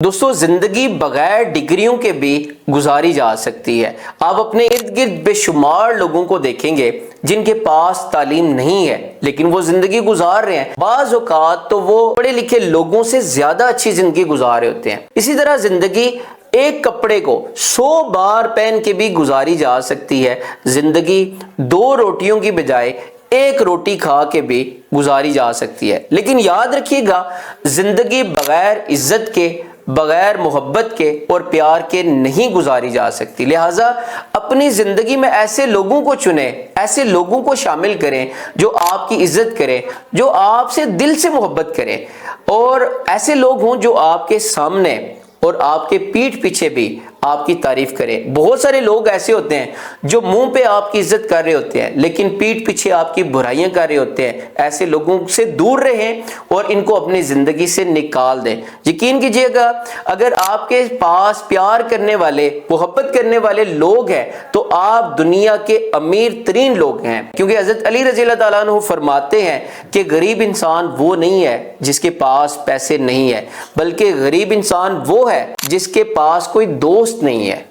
دوستو زندگی بغیر ڈگریوں کے بھی گزاری جا سکتی ہے۔ آپ اپنے ارد گرد بے شمار لوگوں کو دیکھیں گے جن کے پاس تعلیم نہیں ہے لیکن وہ زندگی گزار رہے ہیں۔ بعض اوقات تو وہ پڑھے لکھے لوگوں سے زیادہ اچھی زندگی گزار رہے ہوتے ہیں۔ اسی طرح زندگی ایک کپڑے کو 100 بار پہن کے بھی گزاری جا سکتی ہے۔ زندگی 2 روٹیوں کی بجائے 1 روٹی کھا کے بھی گزاری جا سکتی ہے، لیکن یاد رکھیے گا زندگی بغیر عزت کے، بغیر محبت کے اور پیار کے نہیں گزاری جا سکتی۔ لہٰذا اپنی زندگی میں ایسے لوگوں کو چنیں، ایسے لوگوں کو شامل کریں جو آپ کی عزت کریں، جو آپ سے دل سے محبت کریں، اور ایسے لوگ ہوں جو آپ کے سامنے اور آپ کے پیٹھ پیچھے بھی آپ کی تعریف کریں۔ بہت سارے لوگ ایسے ہوتے ہیں جو منہ پہ آپ کی عزت کر رہے ہوتے ہیں لیکن پیٹھ پیچھے آپ کی برائیاں کر رہے ہوتے ہیں۔ ایسے لوگوں سے دور رہیں اور ان کو اپنی زندگی سے نکال دیں۔ یقین کیجئے گا اگر آپ کے پاس پیار کرنے والے، محبت کرنے والے لوگ ہیں تو آپ دنیا کے امیر ترین لوگ ہیں، کیونکہ حضرت علی رضی اللہ تعالیٰ عنہ فرماتے ہیں کہ غریب انسان وہ نہیں ہے جس کے پاس پیسے نہیں ہے، بلکہ غریب انسان وہ ہے جس کے پاس کوئی دوست نہیں ہے۔